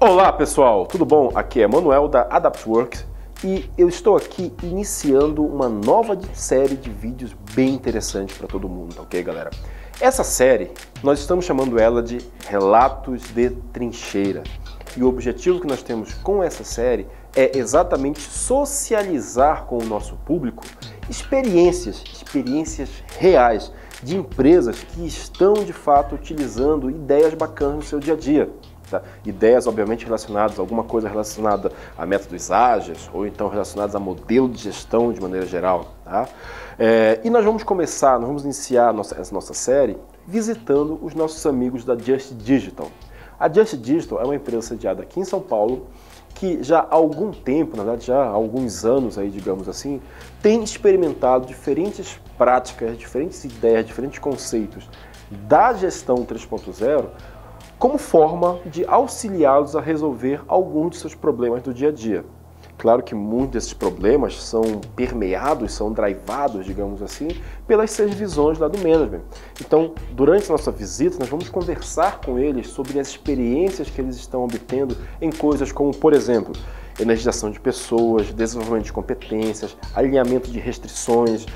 Olá pessoal, tudo bom? Aqui é Manuel da AdaptWorks e eu estou aqui iniciando uma nova série de vídeos bem interessante para todo mundo, ok galera? Essa série, nós estamos chamando ela de Relatos de Trincheira e o objetivo que nós temos com essa série é exatamente socializar com o nosso público experiências reais de empresas que estão de fato utilizando ideias bacanas no seu dia a dia. Tá? Ideias obviamente relacionadas a alguma coisa relacionada a métodos ágeis ou então relacionadas a modelo de gestão de maneira geral. Tá? E nós vamos iniciar essa nossa série visitando os nossos amigos da Just Digital. A Just Digital é uma empresa sediada aqui em São Paulo que já há algum tempo, na verdade já há alguns anos aí, digamos assim, tem experimentado diferentes práticas, diferentes ideias, diferentes conceitos da gestão 3.0 como forma de auxiliá-los a resolver alguns de seus problemas do dia a dia. Claro que muitos desses problemas são permeados, são drivados, digamos assim, pelas 6 visões lá do management. Então, durante a nossa visita, nós vamos conversar com eles sobre as experiências que eles estão obtendo em coisas como, por exemplo, energização de pessoas, desenvolvimento de competências, alinhamento de restrições,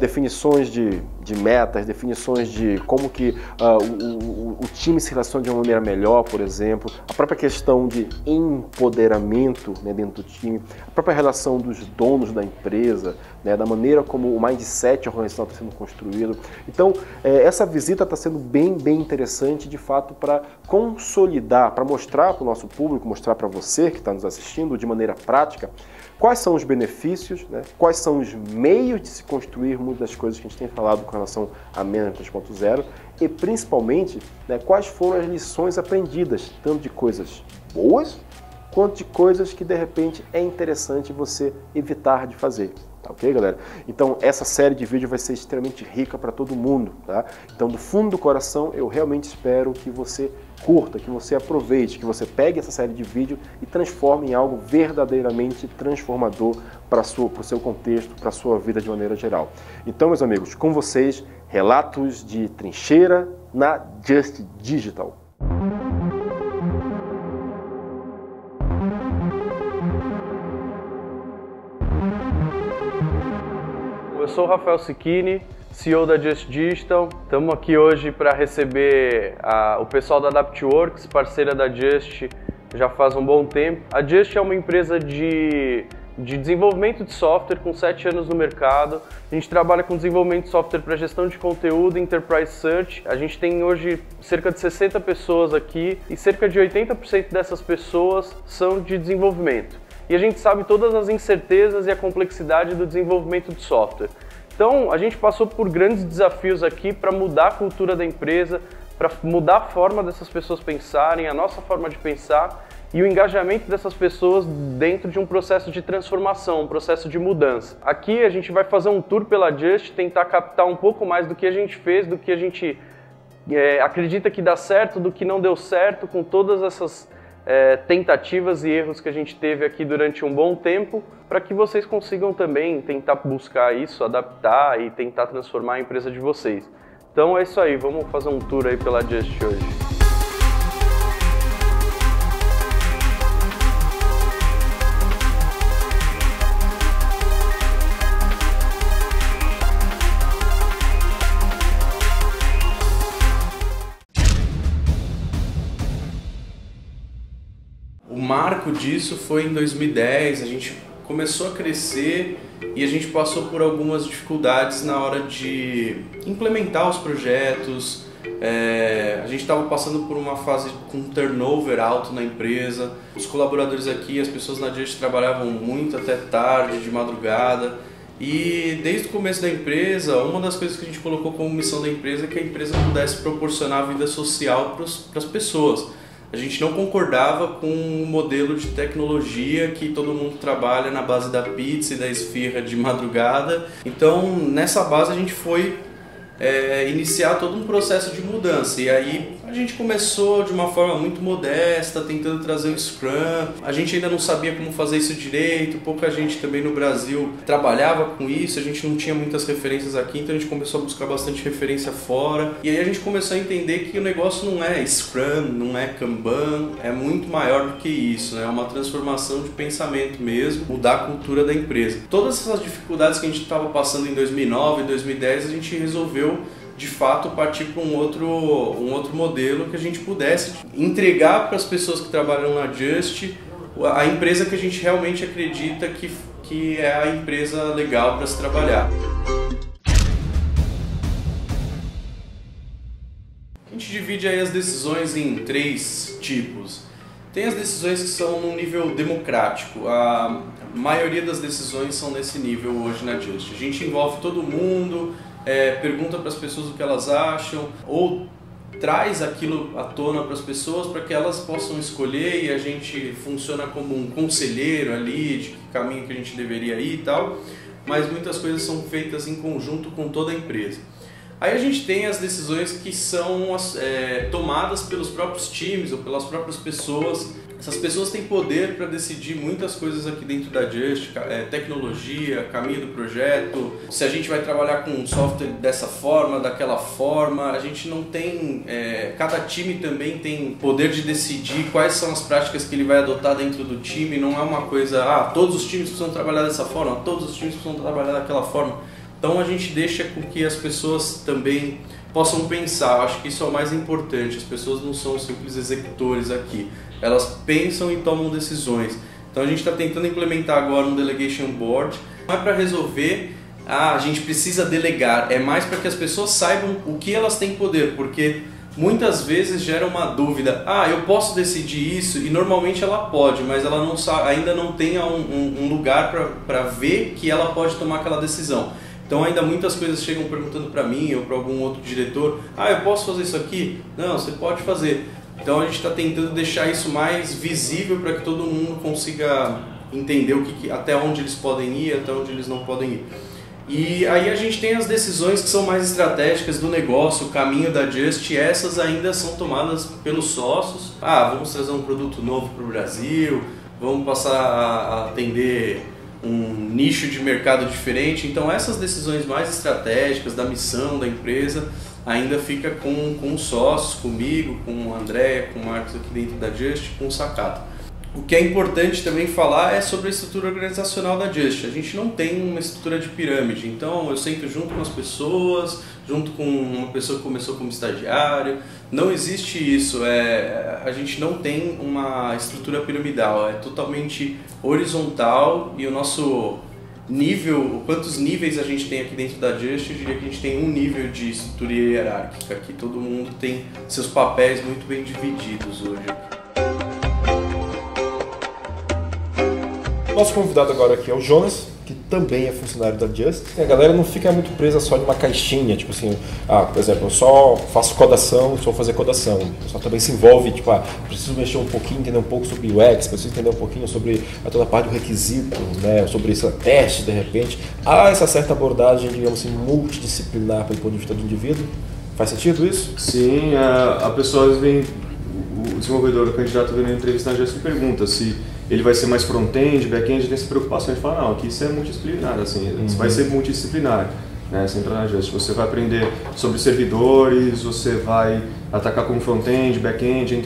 definições de metas, definições de como que o time se relaciona de uma maneira melhor, por exemplo, a própria questão de empoderamento, né, dentro do time, a própria relação dos donos da empresa, né, da maneira como o mindset organizacional está sendo construído. Então, essa visita está sendo bem interessante, de fato, para consolidar, para mostrar para o nosso público, mostrar para você que está nos assistindo, de maneira prática, quais são os benefícios, né? Quais são os meios de se construir muitas das coisas que a gente tem falado com relação a Management 3.0 e, principalmente, né, quais foram as lições aprendidas, tanto de coisas boas, quanto de coisas que, de repente, é interessante você evitar de fazer. Tá ok, galera? Então, essa série de vídeos vai ser extremamente rica para todo mundo, tá? Então, do fundo do coração, eu realmente espero que você curta, que você aproveite, que você pegue essa série de vídeo e transforme em algo verdadeiramente transformador para o seu contexto, para a sua vida de maneira geral. Então, meus amigos, com vocês, Relatos de Trincheira na Just Digital. Eu sou o Rafael Cicchini, CEO da Just Digital. Estamos aqui hoje para receber o pessoal da AdaptWorks, parceira da Just já faz um bom tempo. A Just é uma empresa de desenvolvimento de software com 7 anos no mercado. A gente trabalha com desenvolvimento de software para gestão de conteúdo, Enterprise Search. A gente tem hoje cerca de 60 pessoas aqui e cerca de 80% dessas pessoas são de desenvolvimento. E a gente sabe todas as incertezas e a complexidade do desenvolvimento de software. Então, a gente passou por grandes desafios aqui para mudar a cultura da empresa, para mudar a forma dessas pessoas pensarem, a nossa forma de pensar e o engajamento dessas pessoas dentro de um processo de transformação, um processo de mudança. Aqui a gente vai fazer um tour pela Just, tentar captar um pouco mais do que a gente fez, do que a gente acredita que dá certo, do que não deu certo, com todas essas tentativas e erros que a gente teve aqui durante um bom tempo, para que vocês consigam também tentar buscar isso, adaptar e tentar transformar a empresa de vocês. Então é isso aí, vamos fazer um tour aí pela Just hoje. O marco disso foi em 2010, a gente começou a crescer e a gente passou por algumas dificuldades na hora de implementar os projetos. A gente estava passando por uma fase com turnover alto na empresa. Os colaboradores aqui, as pessoas na Just trabalhavam muito até tarde, de madrugada. E desde o começo da empresa, uma das coisas que a gente colocou como missão da empresa é que a empresa pudesse proporcionar vida social para as pessoas. A gente não concordava com o modelo de tecnologia que todo mundo trabalha na base da pizza e da esfirra de madrugada. Então, nessa base a gente foi iniciar todo um processo de mudança. E aí a A gente começou de uma forma muito modesta, tentando trazer o Scrum. A gente ainda não sabia como fazer isso direito, pouca gente também no Brasil trabalhava com isso, a gente não tinha muitas referências aqui, então a gente começou a buscar bastante referência fora. E aí a gente começou a entender que o negócio não é Scrum, não é Kanban, é muito maior do que isso, né? É uma transformação de pensamento mesmo, mudar a cultura da empresa. Todas essas dificuldades que a gente estava passando em 2009, 2010, a gente resolveu de fato partir para um outro modelo que a gente pudesse entregar para as pessoas que trabalham na Just a empresa que a gente realmente acredita que é a empresa legal para se trabalhar. A gente divide aí as decisões em 3 tipos. Tem as decisões que são no nível democrático. A maioria das decisões são nesse nível hoje na Just. A gente envolve todo mundo, pergunta para as pessoas o que elas acham, ou traz aquilo à tona para as pessoas para que elas possam escolher, e a gente funciona como um conselheiro ali de que caminho que a gente deveria ir e tal, mas muitas coisas são feitas em conjunto com toda a empresa. Aí a gente tem as decisões que são tomadas pelos próprios times ou pelas próprias pessoas. Essas pessoas têm poder para decidir muitas coisas aqui dentro da Just, tecnologia, caminho do projeto, se a gente vai trabalhar com um software dessa forma, daquela forma. A gente não tem... cada time também tem poder de decidir quais são as práticas que ele vai adotar dentro do time. Não é uma coisa, todos os times precisam trabalhar dessa forma, todos os times precisam trabalhar daquela forma. Então a gente deixa com que as pessoas também possam pensar. Eu acho que isso é o mais importante. As pessoas não são simples executores aqui. Elas pensam e tomam decisões. Então a gente está tentando implementar agora um Delegation Board. Não é para resolver, a gente precisa delegar. É mais para que as pessoas saibam o que elas têm poder. Porque muitas vezes gera uma dúvida. Eu posso decidir isso? E normalmente ela pode, mas ela não sabe, ainda não tem um lugar para ver que ela pode tomar aquela decisão. Então ainda muitas coisas chegam perguntando para mim ou para algum outro diretor: eu posso fazer isso aqui? Não, você pode fazer. Então a gente está tentando deixar isso mais visível para que todo mundo consiga entender até onde eles podem ir, até onde eles não podem ir. E aí a gente tem as decisões que são mais estratégicas do negócio, o caminho da Just, e essas ainda são tomadas pelos sócios. Vamos trazer um produto novo para o Brasil, vamos passar a atender um nicho de mercado diferente. Então essas decisões mais estratégicas da missão da empresa ainda fica com os sócios, comigo, com o André, com o Marcos aqui dentro da Just, com o Sakato. O que é importante também falar é sobre a estrutura organizacional da Just. A gente não tem uma estrutura de pirâmide, então eu sento junto com as pessoas, junto com uma pessoa que começou como estagiário. Não existe isso, a gente não tem uma estrutura piramidal, é totalmente horizontal. E o nosso nível, quantos níveis a gente tem aqui dentro da Just, eu diria que a gente tem um nível de estrutura hierárquica, que todo mundo tem seus papéis muito bem divididos hoje. Nosso convidado agora aqui é o Jonas, que também é funcionário da Just. A galera não fica muito presa só em uma caixinha, tipo assim, por exemplo, eu só faço codação, só vou fazer codação. Eu só também se envolve, tipo, preciso mexer um pouquinho, entender um pouco sobre UX, preciso entender um pouquinho sobre toda a parte do requisito, né, sobre esse teste, de repente. Há essa certa abordagem, digamos assim, multidisciplinar pelo ponto de vista do indivíduo. Faz sentido isso? Sim, a pessoa às vezes vem, o desenvolvedor, o candidato vem na entrevista na Just e pergunta se ele vai ser mais front-end, back-end, tem essa preocupação de falar, não, aqui isso é multidisciplinar, assim, vai ser multidisciplinar, né, você entra na Just, você vai aprender sobre servidores, você vai atacar como front-end, back-end,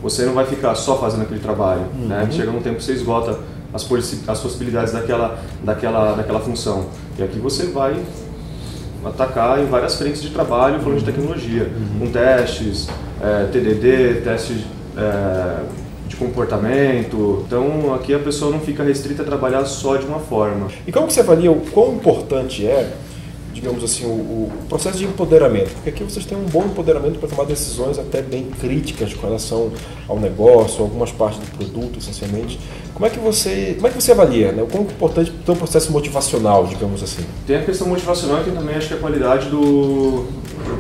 você não vai ficar só fazendo aquele trabalho, né, chega num tempo que você esgota as possibilidades daquela função, e aqui você vai atacar em várias frentes de trabalho falando de tecnologia, com testes, TDD, testes de comportamento. Então aqui a pessoa não fica restrita a trabalhar só de uma forma. E como que você avalia o quão importante é, digamos assim, o processo de empoderamento? Porque aqui vocês têm um bom empoderamento para tomar decisões até bem críticas com relação ao negócio, algumas partes do produto, essencialmente. Como é que você avalia, né? O quão importante ter um processo motivacional, digamos assim? Tem a questão motivacional e tem também, acho que a qualidade do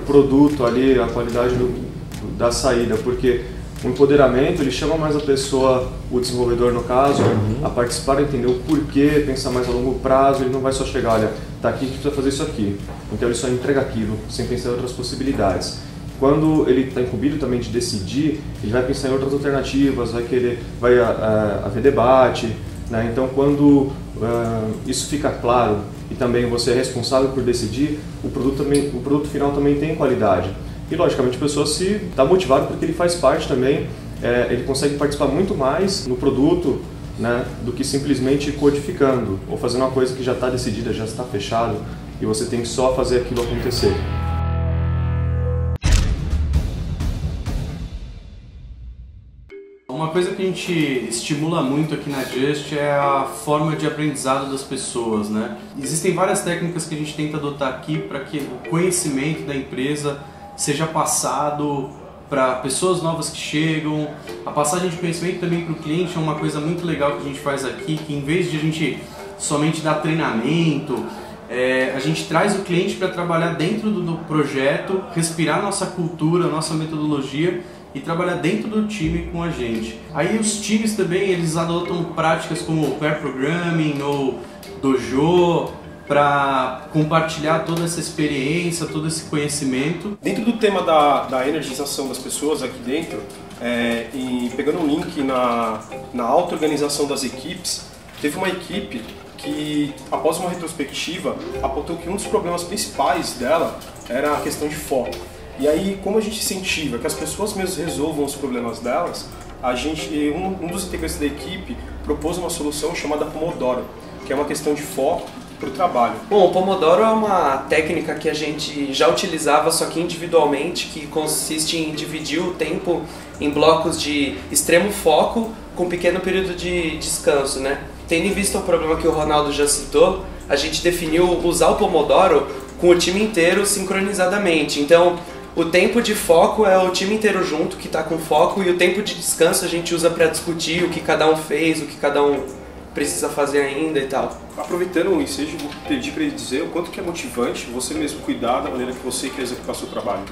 produto ali, a qualidade da saída, porque o empoderamento, ele chama mais a pessoa, o desenvolvedor no caso, a participar, a entender o porquê, pensar mais a longo prazo. Ele não vai só chegar, olha, tá aqui que precisa fazer isso aqui. Então ele só entrega aquilo, sem pensar em outras possibilidades. quando ele está incumbido também de decidir, ele vai pensar em outras alternativas, vai haver debate, né? Então quando isso fica claro e também você é responsável por decidir, o produto final também tem qualidade. E logicamente a pessoa se está motivada porque ele faz parte também, ele consegue participar muito mais no produto, né, do que simplesmente codificando ou fazendo uma coisa que já está decidida, já está fechado e você tem que só fazer aquilo acontecer. Uma coisa que a gente estimula muito aqui na Just é a forma de aprendizado das pessoas, né? Existem várias técnicas que a gente tenta adotar aqui para que o conhecimento da empresa seja passado para pessoas novas que chegam. A passagem de conhecimento também para o cliente é uma coisa muito legal que a gente faz aqui, que em vez de a gente somente dar treinamento, a gente traz o cliente para trabalhar dentro do projeto, respirar nossa cultura, nossa metodologia e trabalhar dentro do time com a gente. Aí os times também, eles adotam práticas como pair programming ou dojo para compartilhar toda essa experiência, todo esse conhecimento. Dentro do tema da energização das pessoas aqui dentro, e pegando um link na auto-organização das equipes, teve uma equipe que, após uma retrospectiva, apontou que um dos problemas principais dela era a questão de foco. E aí, como a gente incentiva que as pessoas mesmas resolvam os problemas delas, um dos integrantes da equipe propôs uma solução chamada Pomodoro, que é uma questão de foco para o trabalho. Bom, o Pomodoro é uma técnica que a gente já utilizava, só que individualmente, que consiste em dividir o tempo em blocos de extremo foco com pequeno período de descanso, né? Tendo em vista o problema que o Ronaldo já citou, a gente definiu usar o Pomodoro com o time inteiro sincronizadamente. Então, o tempo de foco é o time inteiro junto que está com foco, e o tempo de descanso a gente usa para discutir o que cada um fez, o que cada um precisa fazer ainda e tal. Aproveitando o ensejo, vou pedir para ele dizer o quanto que é motivante você mesmo cuidar da maneira que você quer executar o seu trabalho.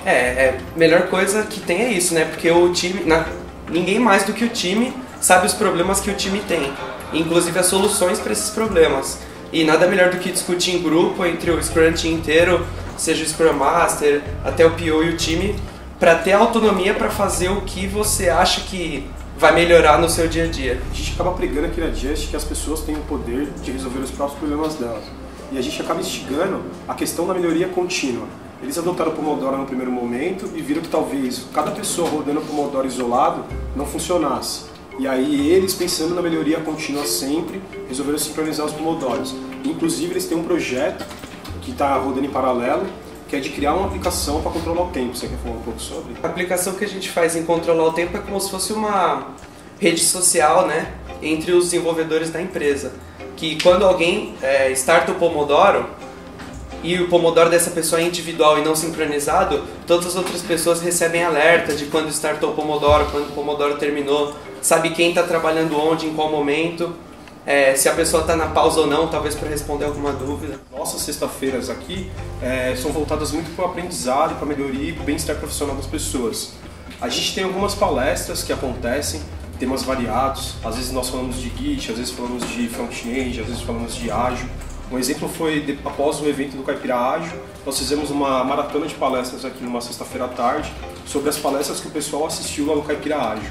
A melhor coisa que tem é isso, né? Porque o time, ninguém mais do que o time sabe os problemas que o time tem, inclusive as soluções para esses problemas. E nada melhor do que discutir em grupo entre o Scrum Team inteiro, seja o Scrum Master, até o PO e o time, para ter autonomia para fazer o que você acha que vai melhorar no seu dia a dia. A gente acaba pregando aqui na Just que as pessoas têm o poder de resolver os próprios problemas delas. E a gente acaba instigando a questão da melhoria contínua. Eles adotaram o Pomodoro no primeiro momento e viram que talvez cada pessoa rodando o Pomodoro isolado não funcionasse. E aí eles, pensando na melhoria contínua sempre, resolveram sincronizar os Pomodoros. Inclusive eles têm um projeto que está rodando em paralelo, que é de criar uma aplicação para controlar o tempo. Você quer falar um pouco sobre? A aplicação que a gente faz em controlar o tempo é como se fosse uma rede social, né, entre os desenvolvedores da empresa. Que quando alguém starta o Pomodoro, e o Pomodoro dessa pessoa é individual e não sincronizado, todas as outras pessoas recebem alerta de quando startou o Pomodoro, quando o Pomodoro terminou, sabe quem está trabalhando onde, em qual momento, se a pessoa está na pausa ou não, talvez para responder alguma dúvida. Nossas sexta-feiras aqui são voltadas muito para o aprendizado, para a melhoria e para o bem-estar profissional das pessoas. A gente tem algumas palestras que acontecem, temas variados, às vezes nós falamos de Git, às vezes falamos de front-end, às vezes falamos de ágil. Um exemplo foi, após o evento do Caipira Ágil, nós fizemos uma maratona de palestras aqui numa sexta-feira à tarde, sobre as palestras que o pessoal assistiu lá no Caipira Ágil.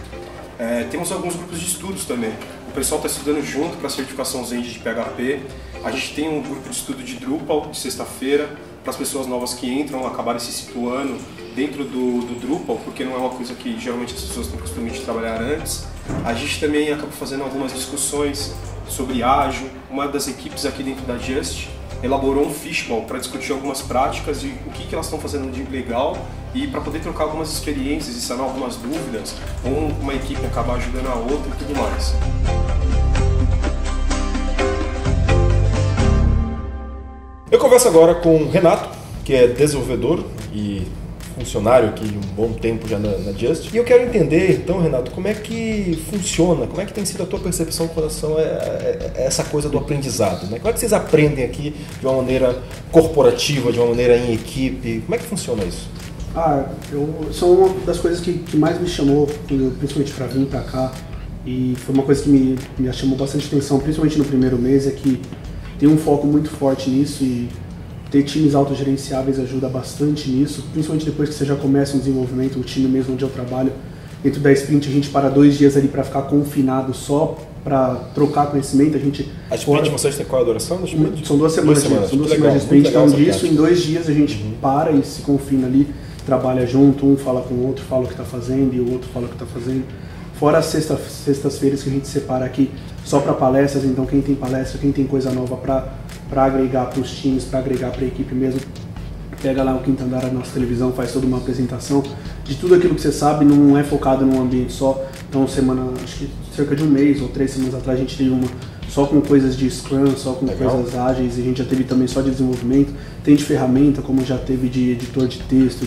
Temos alguns grupos de estudos também. O pessoal está estudando junto para a certificação Zend de PHP. A gente tem um grupo de estudo de Drupal de sexta-feira, para as pessoas novas que entram acabarem se situando dentro do Drupal, porque não é uma coisa que geralmente as pessoas têm costume de trabalhar antes. A gente também acaba fazendo algumas discussões sobre ágil. Uma das equipes aqui dentro da Just elaborou um fishbowl para discutir algumas práticas e o que elas estão fazendo de legal, e para poder trocar algumas experiências e sanar algumas dúvidas, ou uma equipe acabar ajudando a outra e tudo mais. Eu converso agora com o Renato, que é desenvolvedor e funcionário aqui de um bom tempo já na Just. E eu quero entender, então, Renato, como é que funciona, como é que tem sido a tua percepção com relação a essa coisa do aprendizado, né? Como é que vocês aprendem aqui de uma maneira corporativa, de uma maneira em equipe? Como é que funciona isso? São uma das coisas que mais me chamou, principalmente para vir para cá, e foi uma coisa que me chamou bastante atenção, principalmente no primeiro mês, é que tem um foco muito forte nisso, e ter times autogerenciáveis ajuda bastante nisso, principalmente depois que você já começa um desenvolvimento, o time mesmo onde eu trabalho. Dentro da sprint a gente para 2 dias ali para ficar confinado só para trocar conhecimento. A sprint, vocês têm qual a duração da sprint? São 2 semanas. São 2 semanas de sprint, então disso em 2 dias a gente para e se confina ali, trabalha junto, um fala com o outro, fala o que está fazendo e o outro fala o que está fazendo. Fora as sextas-feiras que a gente separa aqui só para palestras, então quem tem palestra, quem tem coisa nova para agregar para os times, para agregar para a equipe mesmo, pega lá o quinto andar da nossa televisão, faz toda uma apresentação de tudo aquilo que você sabe, não é focado num ambiente só. Então, acho que cerca de 1 mês ou 3 semanas atrás a gente teve uma só com coisas de Scrum, só com coisas ágeis, e a gente já teve também só de desenvolvimento. Tem de ferramenta, como já teve de editor de texto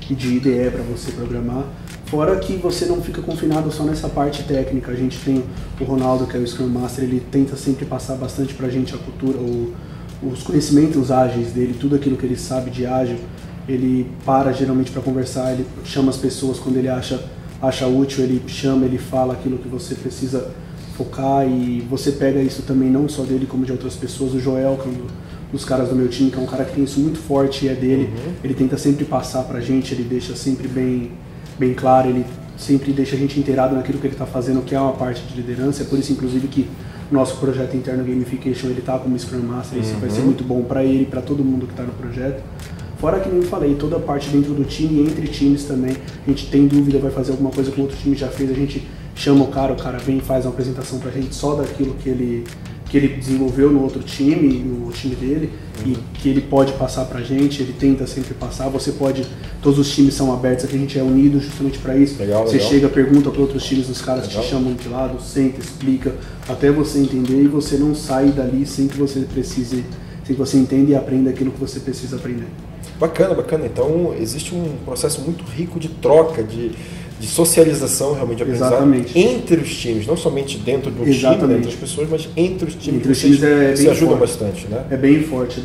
e de IDE para você programar. Fora que você não fica confinado só nessa parte técnica. A gente tem o Ronaldo, que é o Scrum Master, ele tenta sempre passar bastante pra gente a cultura, os conhecimentos ágeis dele, tudo aquilo que ele sabe de ágil. Ele para geralmente para conversar, ele chama as pessoas quando ele acha útil, ele chama, ele fala aquilo que você precisa focar, e você pega isso também não só dele como de outras pessoas. O Joel, que é um dos caras do meu time, que é um cara que tem isso muito forte e é dele, ele tenta sempre passar pra gente, ele deixa sempre bem claro, ele sempre deixa a gente inteirado naquilo que ele está fazendo, que é uma parte de liderança. É por isso, inclusive, que o nosso projeto interno Gamification, ele está como Scrum Master, isso vai ser muito bom para ele e para todo mundo que está no projeto. Fora que, nem eu falei, toda a parte dentro do time e entre times também, a gente tem dúvida, vai fazer alguma coisa que o outro time já fez, a gente chama o cara vem e faz uma apresentação pra gente só daquilo que ele desenvolveu no outro time, no time dele, e que ele pode passar pra gente, ele tenta sempre passar. Todos os times são abertos, aqui a gente é unido justamente para isso. Você chega, pergunta para outros times, os caras te chamam de lado, senta, explica, até você entender, e você não sai dali sem que você entenda e aprenda aquilo que você precisa aprender. Bacana. Então existe um processo muito rico de troca, de socialização, realmente, de aprendizado entre os times, não somente dentro do time, entre as pessoas, mas entre os times. Entre os times se ajuda bastante, né? É bem forte.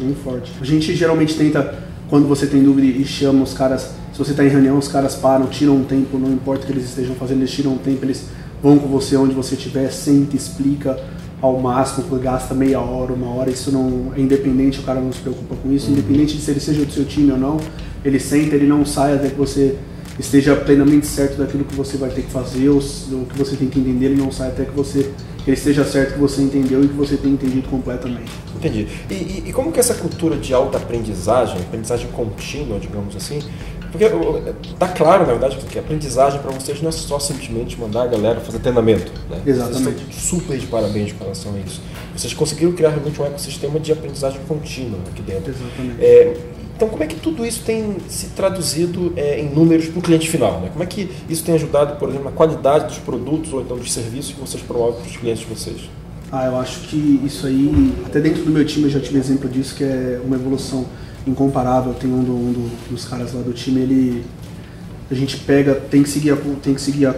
A gente geralmente tenta, quando você tem dúvida e chama os caras, se você está em reunião, os caras param, tiram um tempo, não importa o que eles estejam fazendo, eles tiram um tempo, eles vão com você onde você estiver, senta, explica ao máximo, gasta meia hora, 1 hora, isso não é independente, o cara não se preocupa com isso, independente de se ele seja do seu time ou não, ele senta, ele não sai até que você esteja plenamente certo daquilo que você vai ter que fazer, ou que você tem que entender, ele não sai até que ele esteja certo que você entendeu e que você tenha entendido completamente. Entendi. E como que essa cultura de alta aprendizagem contínua, digamos assim, porque tá claro, na verdade, que a aprendizagem para vocês não é só simplesmente mandar a galera fazer treinamento, né? Exatamente. Vocês estão super de parabéns com relação a isso. Vocês conseguiram criar realmente um ecossistema de aprendizagem contínua aqui dentro. Exatamente. Então, como é que tudo isso tem se traduzido em números para o cliente final, né? Como é que isso tem ajudado, por exemplo, na qualidade dos produtos ou então dos serviços que vocês promovem para os clientes de vocês? Eu acho que isso aí, até dentro do meu time eu já tive exemplo disso, que é uma evolução incomparável. Tem um dos caras lá do time, a gente tem que seguir a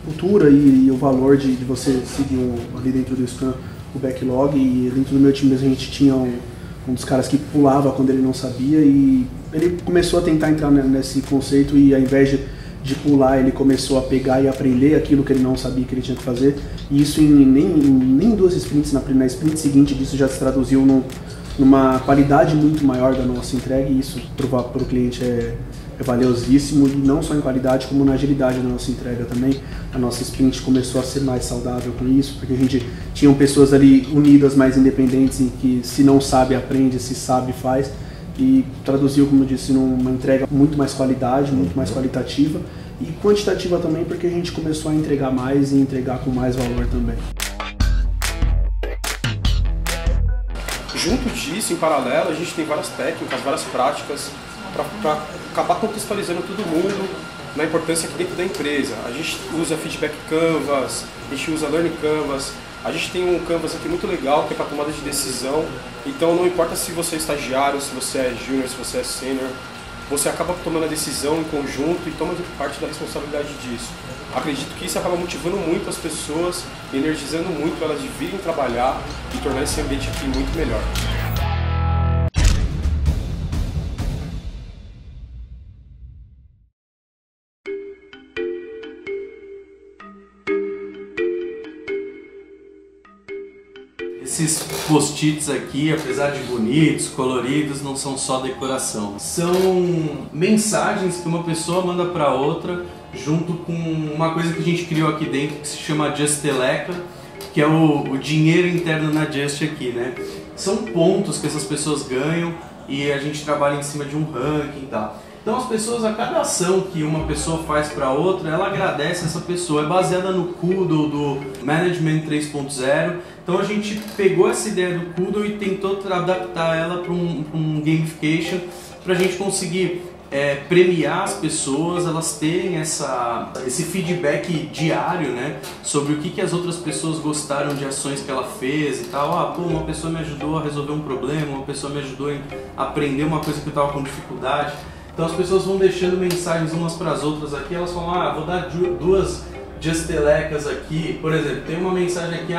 cultura e o valor de você seguir ali dentro do Scrum, o backlog, e dentro do meu time mesmo a gente tinha um dos caras que pulava quando ele não sabia, e ele começou a tentar entrar nesse conceito, e ao invés de pular, ele começou a pegar e aprender aquilo que ele não sabia que ele tinha que fazer, e isso nem 2 sprints, na sprint seguinte disso já se traduziu numa qualidade muito maior da nossa entrega, e isso para o cliente é valiosíssimo, e não só em qualidade como na agilidade da nossa entrega também. A nossa sprint começou a ser mais saudável com isso, porque a gente tinha pessoas ali unidas, mais independentes, em que se não sabe, aprende, se sabe, faz, e traduziu, como eu disse, numa entrega muito mais qualidade, muito mais qualitativa e quantitativa também, porque a gente começou a entregar mais e entregar com mais valor também. Junto disso, em paralelo, a gente tem várias técnicas, várias práticas para acabar contextualizando todo mundo na importância aqui dentro da empresa. A gente usa Feedback Canvas, a gente usa Learning Canvas, a gente tem um Canvas aqui muito legal que é para tomada de decisão, então não importa se você é estagiário, se você é júnior, se você é sênior, você acaba tomando a decisão em conjunto e toma parte da responsabilidade disso. Acredito que isso acaba motivando muito as pessoas, energizando muito elas de virem trabalhar e tornar esse ambiente aqui muito melhor. Esses post-its aqui, apesar de bonitos, coloridos, não são só decoração. São mensagens que uma pessoa manda para outra, junto com uma coisa que a gente criou aqui dentro que se chama Justeleca, que é o dinheiro interno na Just aqui, né? São pontos que essas pessoas ganham e a gente trabalha em cima de um ranking e tal. Então as pessoas, a cada ação que uma pessoa faz para outra, ela agradece essa pessoa. É baseada no Kudo do Management 3.0. Então a gente pegou essa ideia do Kudo e tentou adaptar ela para um gamification, para a gente conseguir premiar as pessoas, elas terem esse feedback diário, né, sobre o que as outras pessoas gostaram de ações que ela fez e tal. Pô, uma pessoa me ajudou a resolver um problema, uma pessoa me ajudou a aprender uma coisa que eu estava com dificuldade. Então as pessoas vão deixando mensagens umas para as outras aqui, elas falam, vou dar 2 Justelecas aqui. Por exemplo, tem uma mensagem aqui,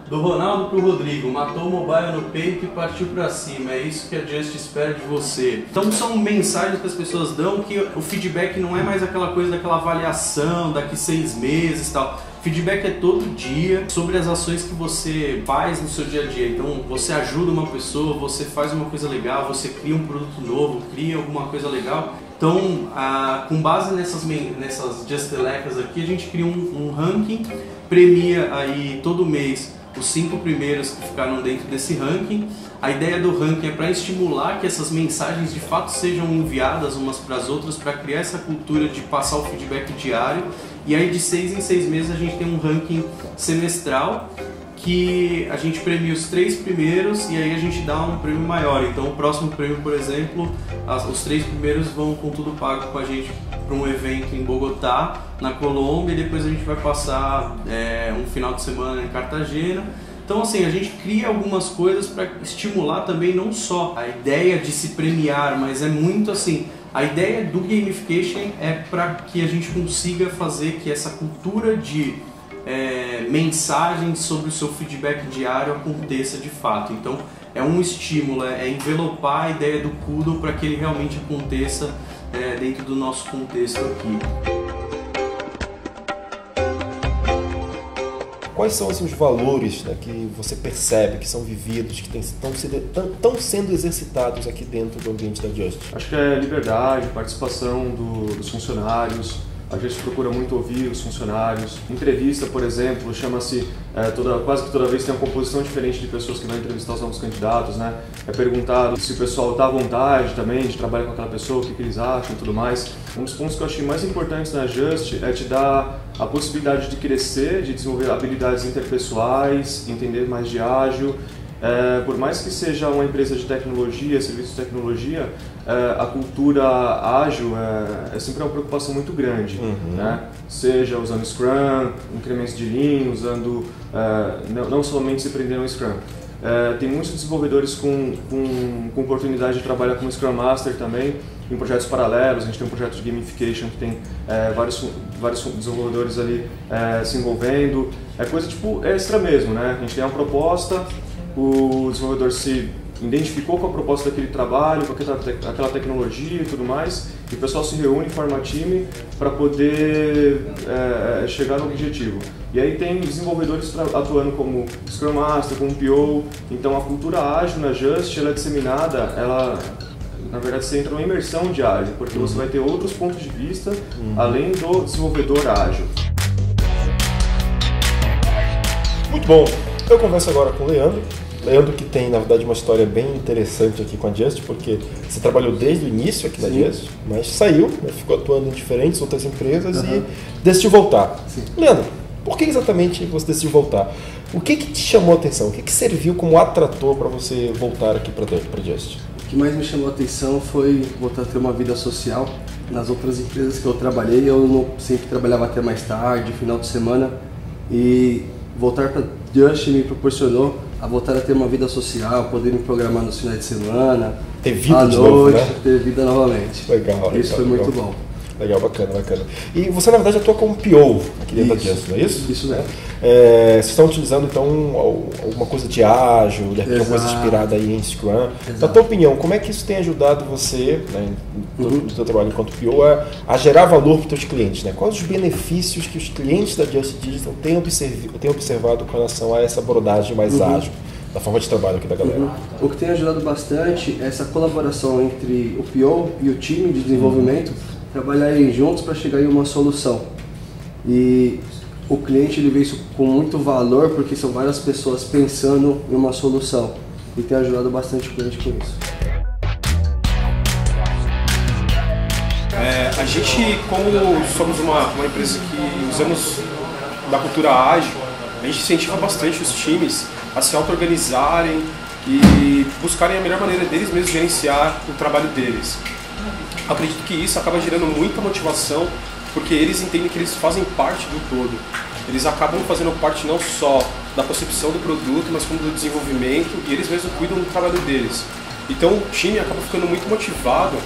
do Ronaldo pro Rodrigo, matou o mobile no peito e partiu para cima, é isso que a Just espera de você. Então são mensagens que as pessoas dão, que o feedback não é mais aquela coisa daquela avaliação daqui 6 meses e tal. Feedback é todo dia sobre as ações que você faz no seu dia a dia. Então você ajuda uma pessoa, você faz uma coisa legal, você cria um produto novo, cria alguma coisa legal. Então, com base nessas Justelecas aqui, a gente cria um ranking, premia aí todo mês os 5 primeiros que ficaram dentro desse ranking. A ideia do ranking é para estimular que essas mensagens de fato sejam enviadas umas para as outras, para criar essa cultura de passar o feedback diário. E aí de 6 em 6 meses a gente tem um ranking semestral que a gente premia os 3 primeiros e aí a gente dá um prêmio maior. Então o próximo prêmio, por exemplo, os 3 primeiros vão com tudo pago com a gente para um evento em Bogotá, na Colômbia, e depois a gente vai passar um final de semana em Cartagena. Então assim, a gente cria algumas coisas para estimular também não só a ideia de se premiar, mas é muito assim, a ideia do gamification é para que a gente consiga fazer que essa cultura de mensagens sobre o seu feedback diário aconteça de fato. Então é um estímulo, é envelopar a ideia do Kudo para que ele realmente aconteça dentro do nosso contexto aqui. Quais são assim, os valores, né, que você percebe, que são vividos, que estão sendo exercitados aqui dentro do ambiente da Just? Acho que é liberdade, participação dos funcionários. A gente procura muito ouvir os funcionários. Entrevista, por exemplo, chama-se, quase que toda vez tem uma composição diferente de pessoas que vão entrevistar os novos candidatos, né? É perguntado se o pessoal está à vontade também de trabalhar com aquela pessoa, o que eles acham e tudo mais. Um dos pontos que eu achei mais importantes na Just é te dar a possibilidade de crescer, de desenvolver habilidades interpessoais, entender mais de ágil. Por mais que seja uma empresa de tecnologia, serviços de tecnologia, a cultura ágil é sempre uma preocupação muito grande, né? Seja usando Scrum, incrementos de Lean, usando não somente se prender no Scrum. Tem muitos desenvolvedores com oportunidade de trabalhar como Scrum Master também, em projetos paralelos. A gente tem um projeto de gamification que tem vários desenvolvedores ali se envolvendo. É coisa tipo extra mesmo, né? A gente tem uma proposta, o desenvolvedor se identificou com a proposta daquele trabalho, com aquela tecnologia e tudo mais, e o pessoal se reúne, forma time para poder chegar no objetivo. E aí tem desenvolvedores atuando como Scrum Master, como PO. Então a cultura ágil na Just, ela é disseminada, na verdade você entra numa imersão de ágil, porque você vai ter outros pontos de vista além do desenvolvedor ágil. Muito bom! Eu converso agora com o Leandro. Leandro, que tem, na verdade, uma história bem interessante aqui com a Just, porque você trabalhou desde o início aqui na Just, mas saiu, né, ficou atuando em diferentes outras empresas e decidiu voltar. Sim. Leandro, por que exatamente você decidiu voltar? O que te chamou a atenção? O que serviu como atrator para você voltar aqui para a Just? O que mais me chamou a atenção foi voltar a ter uma vida social. Nas outras empresas que eu trabalhei, eu sempre trabalhava até mais tarde, final de semana, e voltar para a Just me proporcionou a voltar a ter uma vida social, poder me programar nos finais de semana, ter vida à de noite, novo, né? ter vida novamente. Legal. Isso foi muito bom. Legal, bacana. E você, na verdade, atua como PO aqui dentro da Just, não é isso? Isso mesmo. Vocês estão utilizando, então, alguma coisa de ágil, de repente, uma coisa inspirada aí em Scrum. Na tua opinião, como é que isso tem ajudado você, né, no seu trabalho enquanto PO, a gerar valor para os teus clientes? Né? Quais os benefícios que os clientes da Just Digital têm observado com relação a essa abordagem mais ágil da forma de trabalho aqui da galera. O que tem ajudado bastante é essa colaboração entre o PO e o time de desenvolvimento trabalharem juntos para chegar em uma solução. E o cliente ele vê isso com muito valor porque são várias pessoas pensando em uma solução e tem ajudado bastante o cliente com isso. A gente, como somos uma empresa que usamos da cultura ágil, a gente incentiva bastante os times a se auto-organizarem e buscarem a melhor maneira deles mesmos gerenciar o trabalho deles. Acredito que isso acaba gerando muita motivação, porque eles entendem que eles fazem parte do todo. Eles acabam fazendo parte não só da concepção do produto, mas como do desenvolvimento, e eles mesmos cuidam do trabalho deles. Então o time acaba ficando muito motivado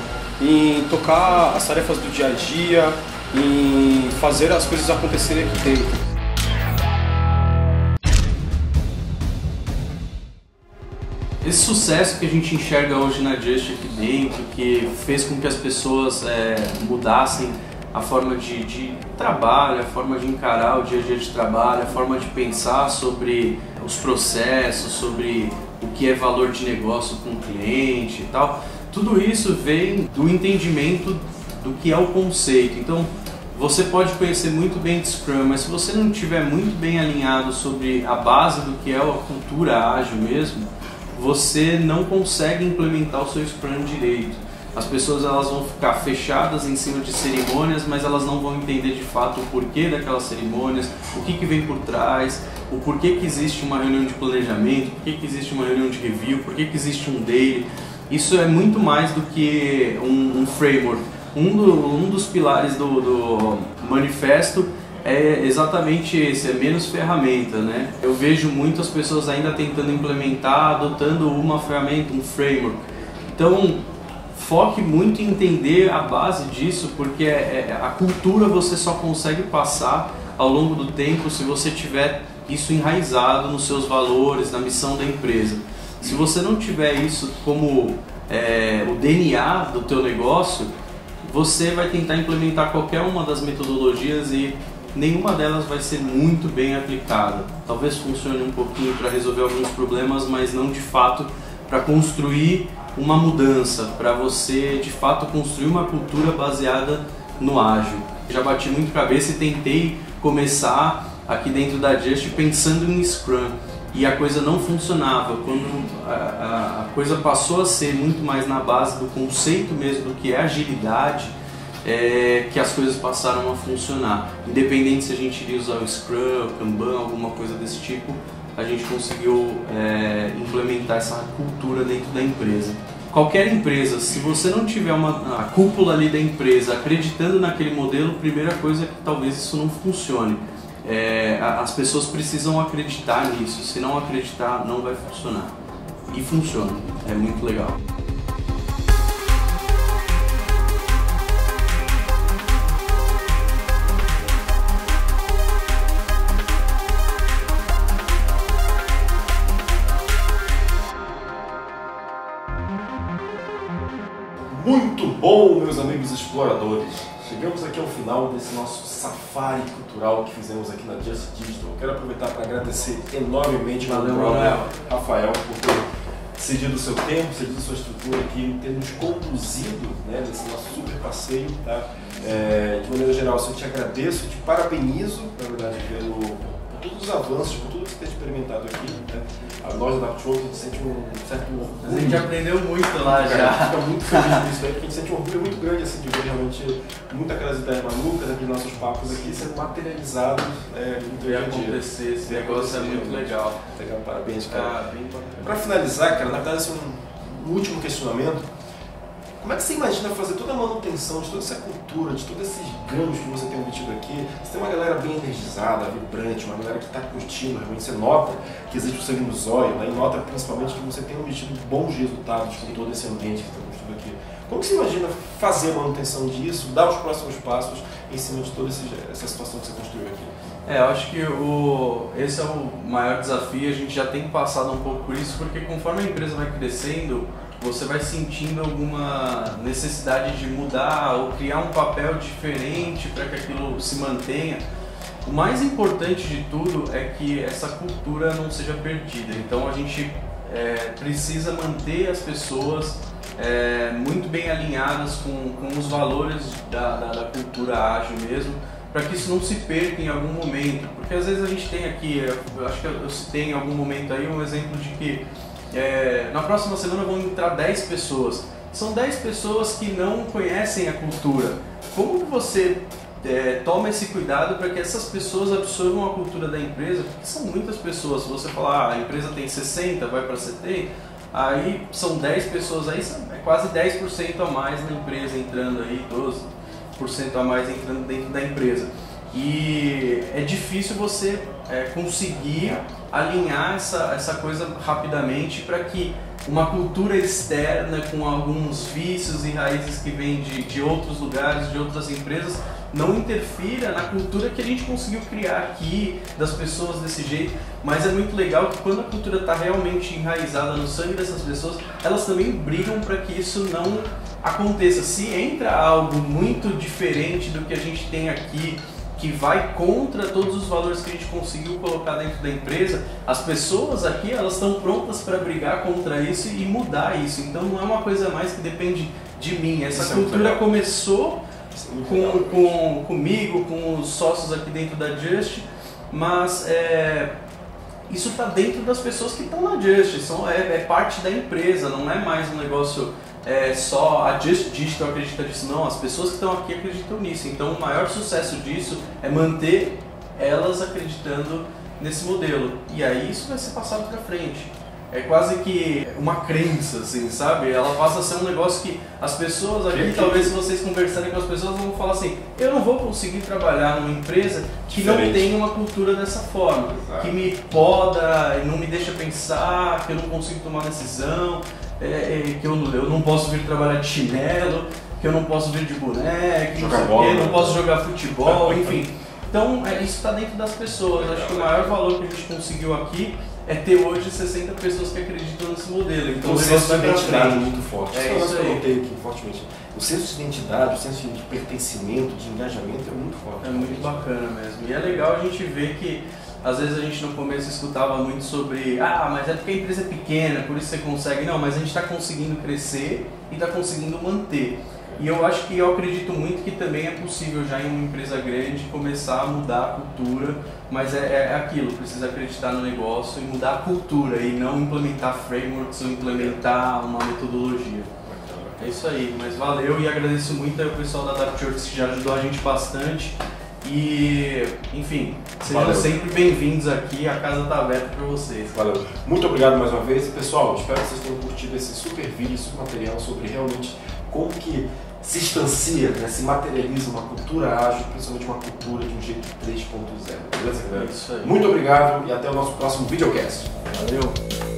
em tocar as tarefas do dia a dia, em fazer as coisas acontecerem aqui dentro. Esse sucesso que a gente enxerga hoje na Just aqui dentro, que fez com que as pessoas mudassem a forma de trabalho, a forma de encarar o dia a dia de trabalho, a forma de pensar sobre os processos, sobre o que é valor de negócio com o cliente e tal, tudo isso vem do entendimento do que é o conceito. Então, você pode conhecer muito bem de Scrum, mas se você não estiver muito bem alinhado sobre a base do que é a cultura ágil mesmo, você não consegue implementar o seu Scrum direito. As pessoas elas vão ficar fechadas em cima de cerimônias, mas elas não vão entender de fato o porquê daquelas cerimônias, o que vem por trás, o porquê que existe uma reunião de planejamento, porquê que existe uma reunião de review, porquê que existe um daily. Isso é muito mais do que um framework. Um dos pilares do manifesto é exatamente esse, é menos ferramenta, né? Eu vejo muitas pessoas ainda tentando implementar, adotando uma ferramenta, um framework. Então, foque muito em entender a base disso, porque a cultura você só consegue passar ao longo do tempo se você tiver isso enraizado nos seus valores, na missão da empresa. Se você não tiver isso como o DNA do teu negócio, você vai tentar implementar qualquer uma das metodologias e nenhuma delas vai ser muito bem aplicada. Talvez funcione um pouquinho para resolver alguns problemas, mas não de fato para construir uma mudança, para você de fato construir uma cultura baseada no ágil. Já bati muito cabeça e tentei começar aqui dentro da Just pensando em Scrum e a coisa não funcionava. Quando a coisa passou a ser muito mais na base do conceito mesmo do que é agilidade, que as coisas passaram a funcionar. Independente se a gente iria usar o Scrum, o Kanban, alguma coisa desse tipo, a gente conseguiu implementar essa cultura dentro da empresa. Qualquer empresa, se você não tiver a cúpula ali da empresa acreditando naquele modelo, primeira coisa é que talvez isso não funcione. As pessoas precisam acreditar nisso, se não acreditar não vai funcionar. E funciona, é muito legal. Muito bom, meus amigos exploradores. Chegamos aqui ao final desse nosso safari cultural que fizemos aqui na Just Digital. Quero aproveitar para agradecer enormemente ao Rafael por ter cedido o seu tempo, cedido a sua estrutura aqui, ter nos conduzido, né, nesse nosso super passeio. Tá? De maneira geral, eu te agradeço, te parabenizo, na verdade, por todos os avanços, por tudo que você tem experimentado aqui. Né? Nós da AdaptWorks, a gente sente um certo orgulho. A gente aprendeu muito lá já. A gente fica muito feliz com isso aí, porque a gente sente um orgulho muito grande assim, de ver realmente muitas aquelas ideias malucas, aqueles nossos papos aqui sendo materializados no dia a dia. Acontecer, esse negócio é muito legal. Legal, parabéns, cara. Para finalizar, cara, na verdade, assim, um último questionamento. Como é que você imagina fazer toda a manutenção de toda essa cultura, de todos esses ganhos que você tem obtido aqui? Você tem uma galera bem energizada, vibrante, uma galera que está curtindo, realmente você nota que existe o sangue no zóio, né? E nota principalmente que você tem obtido bons resultados com todo esse ambiente que está construído aqui. Como que você imagina fazer a manutenção disso, dar os próximos passos em cima de toda essa situação que você construiu aqui? Eu acho que esse é o maior desafio, a gente já tem passado um pouco por isso, porque conforme a empresa vai crescendo, você vai sentindo alguma necessidade de mudar ou criar um papel diferente para que aquilo se mantenha. O mais importante de tudo é que essa cultura não seja perdida. Então a gente precisa manter as pessoas muito bem alinhadas com os valores da cultura ágil mesmo, para que isso não se perca em algum momento. Porque às vezes a gente tem aqui, eu acho que eu citei em algum momento aí um exemplo de que na próxima semana vão entrar 10 pessoas. São 10 pessoas que não conhecem a cultura. Como que você toma esse cuidado para que essas pessoas absorvam a cultura da empresa? Porque são muitas pessoas. Se você falar, a empresa tem 60, vai para 70, aí são 10 pessoas, aí é quase 10% a mais na empresa entrando aí, 12% a mais entrando dentro da empresa. E é difícil você conseguir alinhar essa coisa rapidamente para que uma cultura externa com alguns vícios e raízes que vêm de outros lugares, de outras empresas, não interfira na cultura que a gente conseguiu criar aqui, das pessoas desse jeito. Mas é muito legal que quando a cultura está realmente enraizada no sangue dessas pessoas, elas também brigam para que isso não aconteça. Se entra algo muito diferente do que a gente tem aqui, que vai contra todos os valores que a gente conseguiu colocar dentro da empresa, as pessoas aqui, elas estão prontas para brigar contra isso e mudar isso. Então não é uma coisa mais que depende de mim. Essa cultura começou comigo, com os sócios aqui dentro da Just, mas isso está dentro das pessoas que estão na Just, é parte da empresa, não é mais um negócio só a Just Digital acredita nisso, não, as pessoas que estão aqui acreditam nisso. Então o maior sucesso disso é manter elas acreditando nesse modelo, e aí isso vai ser passado para frente. É quase que uma crença, assim, sabe? Ela passa a ser um negócio que as pessoas aqui, talvez se vocês conversarem com as pessoas, vão falar assim: eu não vou conseguir trabalhar numa empresa que não tem uma cultura dessa forma, que me poda, não me deixa pensar, que eu não consigo tomar decisão, que eu não posso vir trabalhar de chinelo, que eu não posso vir de boneco, não posso jogar futebol, enfim. Então, isso está dentro das pessoas. Acho que o maior valor que a gente conseguiu aqui é ter hoje 60 pessoas que acreditam nesse modelo. Então o senso de identidade é muito forte. Isso aí. Eu notei aqui fortemente. O senso de identidade, o senso de pertencimento, de engajamento é muito forte. É muito bacana mesmo. E é legal a gente ver que às vezes a gente no começo escutava muito sobre mas é porque a empresa é pequena, por isso você consegue. Não, mas a gente está conseguindo crescer e está conseguindo manter. E eu acredito muito que também é possível já em uma empresa grande começar a mudar a cultura, mas é aquilo, precisa acreditar no negócio e mudar a cultura e não implementar frameworks ou implementar uma metodologia. É isso aí, mas valeu e agradeço muito ao pessoal da AdaptWorks que já ajudou a gente bastante. E, enfim, sejam sempre bem-vindos aqui, a casa está aberta para vocês. Valeu. Muito obrigado mais uma vez. Pessoal, espero que vocês tenham curtido esse super vídeo, esse material sobre realmente como que se instancia, se materializa uma cultura ágil, principalmente uma cultura de um jeito 3.0. Beleza, galera? É isso aí. Muito obrigado e até o nosso próximo videocast. Valeu!